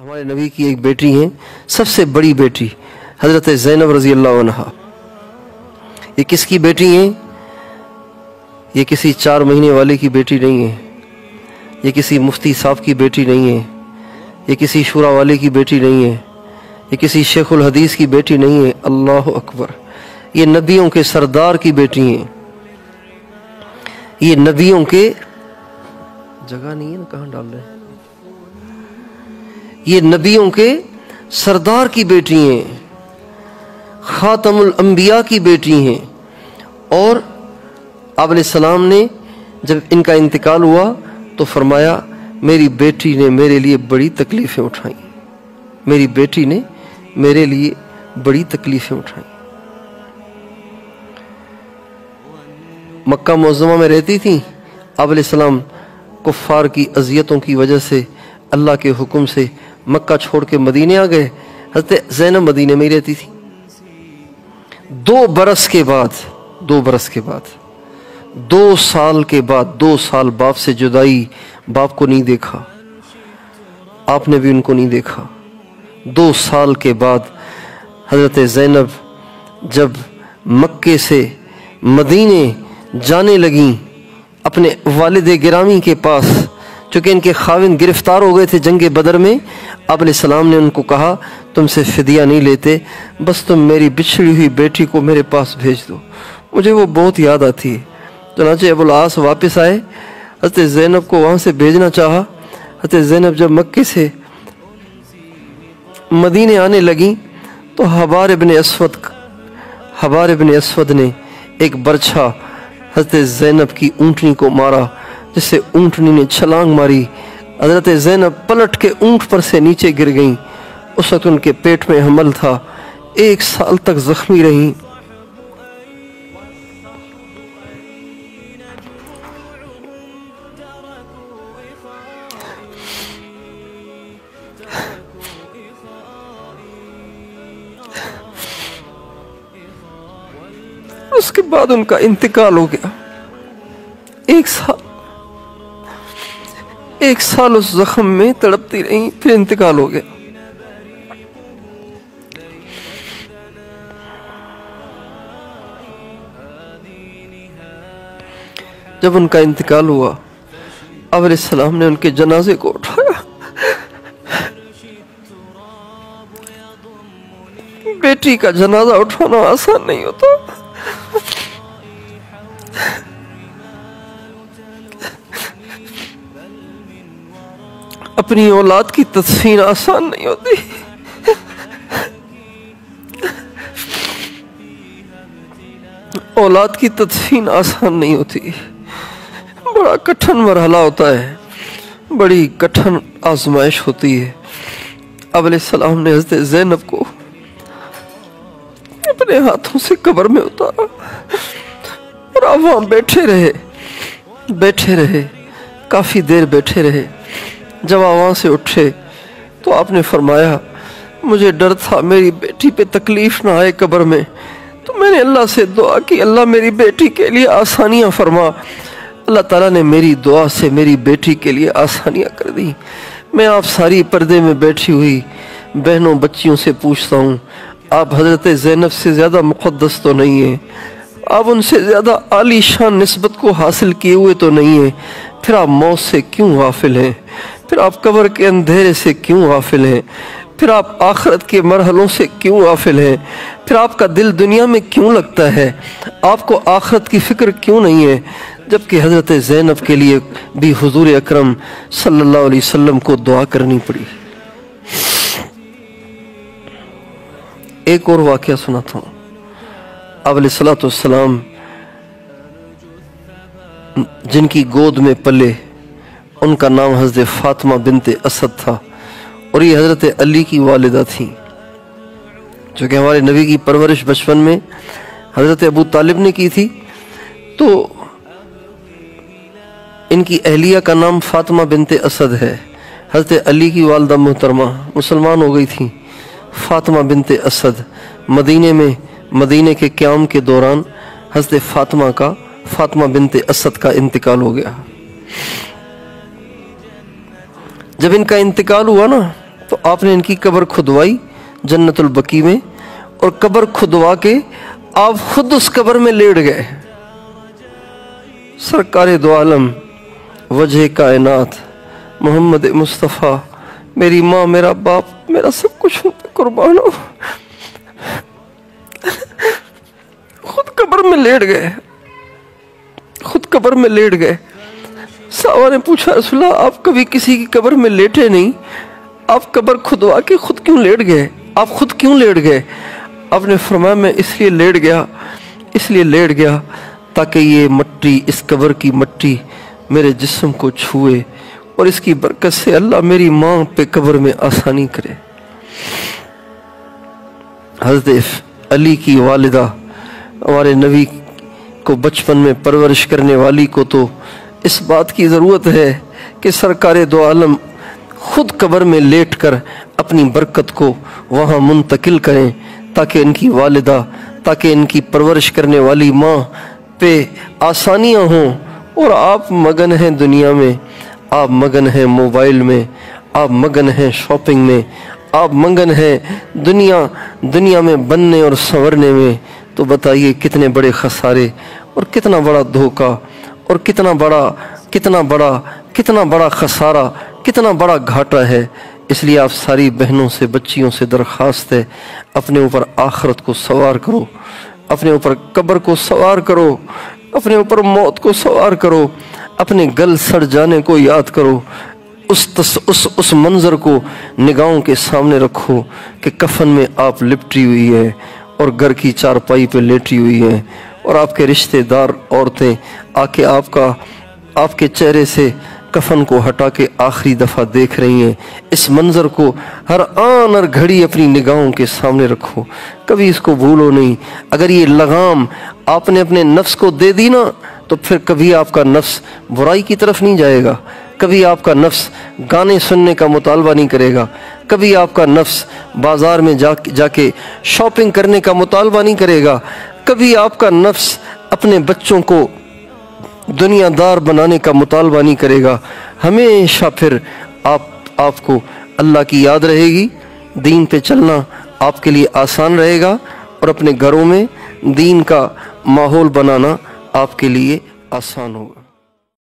ہمارے نبی کی ایک بیٹی ہیں، سب سے بڑی بیٹی حضرت زینب رضی اللہ عنہا۔ یہ کس کی بیٹی ہیں؟ یہ کسی 4 مہینے والے کی بیٹی نہیں ہے، یہ کسی مفتی صاحب کی بیٹی نہیں ہے، یہ کسی شورا والے کی بیٹی نہیں ہے، یہ کسی شیخ الحدیث کی بیٹی نہیں ہے۔ اللہ اکبر! یہ نبیوں کے سردار کی بیٹی ہیں، یہ نبیوں کے جگہ نہیں ہے نا، کہاں ڈال رہے ہیں؟ یہ نبیوں کے سردار کی بیٹی ہیں، خاتم الانبیاء کی بیٹی ہیں۔ اور آپ علیہ السلام نے جب ان کا انتقال ہوا تو فرمایا میری بیٹی نے میرے لیے بڑی تکلیفیں اٹھائیں، میری بیٹی نے میرے لیے بڑی تکلیفیں اٹھائیں۔ مکہ معظمہ میں رہتی تھیں، آپ علیہ السلام کفار کی اذیتوں کی وجہ سے اللہ کے حکم سے مکہ چھوڑ کے مدینے آ گئے۔ حضرت زینب مدینے میں ہی رہتی تھی۔ 2 برس کے بعد 2 سال کے بعد 2 سال باپ سے جدائی، باپ کو نہیں دیکھا، آپ نے بھی ان کو نہیں دیکھا۔ 2 سال کے بعد حضرت زینب جب مکے سے مدینے جانے لگیں اپنے والد گرامی کے پاس، چونکہ ان کے خاوند گرفتار ہو گئے تھے جنگ بدر میں، آپ علیہ السلام نے ان کو کہا تم سے فدیہ نہیں لیتے، بس تم میری بچھڑی ہوئی بیٹی کو میرے پاس بھیج دو، مجھے وہ بہت یاد آتی ہے۔ چنانچہ ابو العاص واپس آئے، حضرت زینب کو وہاں سے بھیجنا چاہا۔ حضرت زینب جب مکے سے مدینے آنے لگیں تو حبار ابن اسود نے ایک برچھا حضرت زینب کی اونٹنی کو مارا، جس سے اونٹنی نے چھلانگ ماری۔ حضرت زینب پلٹ کے اونٹ پر سے نیچے گر گئیں۔ اس وقت ان کے پیٹ میں حمل تھا، 1 سال تک زخمی رہیں۔ اس کے بعد ان کا انتقال ہو گیا۔ 1 سال اس زخم میں تڑپتی رہیں، پھر انتقال ہو گیا۔ جب ان کا انتقال ہوا، آپ علیہ السلام نے ان کے جنازے کو اٹھایا۔ بیٹی کا جنازہ اٹھانا آسان نہیں ہوتا، اپنی اولاد کی تدفین آسان نہیں ہوتی۔ اولاد کی تدفین آسان نہیں ہوتی، بڑا کٹھن مرحلہ ہوتا ہے، بڑی کٹھن آزمائش ہوتی ہے۔ آپ علیہ السلام نے حضرت زینب کو اپنے ہاتھوں سے قبر میں اتارا اور آپ وہاں بیٹھے رہے، کافی دیر بیٹھے رہے۔ جب آپ وہاں سے اٹھے تو آپ نے فرمایا مجھے ڈر تھا میری بیٹی پہ تکلیف نہ آئے قبر میں، تو میں نے اللہ سے دعا کی اللہ میری بیٹی کے لیے آسانیاں فرما۔ اللہ تعالیٰ نے میری دعا سے میری بیٹی کے لیے آسانیاں کر دی۔ میں آپ ساری پردے میں بیٹھی ہوئی بہنوں بچیوں سے پوچھتا ہوں، آپ حضرت زینب سے زیادہ مقدس تو نہیں ہیں، آپ ان سے زیادہ عالی شان نسبت کو حاصل کیے ہوئے تو نہیں ہیں، پھر آپ موت سے کیوں غافل ہیں؟ پھر آپ قبر کے اندھیرے سے کیوں غافل ہیں؟ پھر آپ آخرت کے مرحلوں سے کیوں غافل ہیں؟ پھر آپ کا دل دنیا میں کیوں لگتا ہے؟ آپ کو آخرت کی فکر کیوں نہیں ہے؟ جبکہ حضرت زینب کے لیے بھی حضور اکرم صلی اللہ علیہ وسلم کو دعا کرنی پڑی۔ ایک اور واقعہ سناتا ہوں۔ آپ علیہ السلام جن کی گود میں پلے، ان کا نام حضرت فاطمہ بنت اسد تھا، اور یہ حضرت علی کی والدہ تھیں، جو کہ ہمارے نبی کی پرورش بچپن میں حضرت ابو طالب نے کی تھی۔ تو ان کی اہلیہ کا نام فاطمہ بنت اسد ہے۔ حضرت علی کی والدہ محترمہ مسلمان ہو گئی تھیں، فاطمہ بنت اسد۔ مدینے کے قیام کے دوران حضرت فاطمہ بنت اسد کا انتقال ہو گیا۔ جب ان کا انتقال ہوا نا تو آپ نے ان کی قبر کھدوائی جنت البقیع میں، اور قبر کھدوا کے آپ خود اس قبر میں لیٹ گئے۔ سرکار دو عالم وجہ کائنات محمد مصطفیٰ، میری ماں، میرا باپ، میرا سب کچھ ان پہ قربان ہو، خود قبر میں لیٹ گئے، خود قبر میں لیٹ گئے۔ صحابہ نے پوچھا رسول اللہ آپ کبھی کسی کی قبر میں لیٹے نہیں، آپ قبر کھدوا کے خود کیوں لیٹ گئے؟ آپ خود کیوں لیٹ گئے؟ آپ نے فرمایا میں اس لیے لیٹ گیا تاکہ یہ مٹی، اس قبر کی مٹی میرے جسم کو چھوئے، اور اس کی برکت سے اللہ میری ماں پہ قبر میں آسانی کرے۔ حضرت علی کی والدہ، ہمارے نبی کو بچپن میں پرورش کرنے والی کو تو اس بات کی ضرورت ہے کہ سرکار دو عالم خود قبر میں لیٹ کر اپنی برکت کو وہاں منتقل کریں، تاکہ ان کی والدہ، تاکہ ان کی پرورش کرنے والی ماں پہ آسانیاں ہوں۔ اور آپ مگن ہیں دنیا میں، آپ مگن ہیں موبائل میں، آپ مگن ہیں شاپنگ میں، آپ مگن ہیں دنیا میں بننے اور سنورنے میں، تو بتائیے کتنے بڑے خسارے اور کتنا بڑا دھوکہ اور کتنا بڑا خسارہ، کتنا بڑا گھاٹا ہے۔ اس لیے آپ ساری بہنوں سے، بچیوں سے درخواست ہے، اپنے اوپر آخرت کو سوار کرو، اپنے اوپر قبر کو سوار کرو، اپنے اوپر موت کو سوار کرو، اپنے گل سڑ جانے کو یاد کرو، اس منظر کو نگاہوں کے سامنے رکھو کہ کفن میں آپ لپٹی ہوئی ہے اور گھر کی چارپائی پہ لیٹی ہوئی ہے، اور آپ کے رشتہ دار عورتیں آ کے آپ کے چہرے سے کفن کو ہٹا کے آخری دفعہ دیکھ رہی ہیں۔ اس منظر کو ہر آن ہر گھڑی اپنی نگاہوں کے سامنے رکھو، کبھی اس کو بھولو نہیں۔ اگر یہ لگام آپ نے اپنے نفس کو دے دی نا، تو پھر کبھی آپ کا نفس برائی کی طرف نہیں جائے گا، کبھی آپ کا نفس گانے سننے کا مطالبہ نہیں کرے گا، کبھی آپ کا نفس بازار میں جا کے شاپنگ کرنے کا مطالبہ نہیں کرے گا، کبھی آپ کا نفس اپنے بچوں کو دنیا دار بنانے کا مطالبہ نہیں کرے گا۔ ہمیشہ پھر آپ کو اللہ کی یاد رہے گی، دین پہ چلنا آپ کے لیے آسان رہے گا، اور اپنے گھروں میں دین کا ماحول بنانا آپ کے لیے آسان ہوگا۔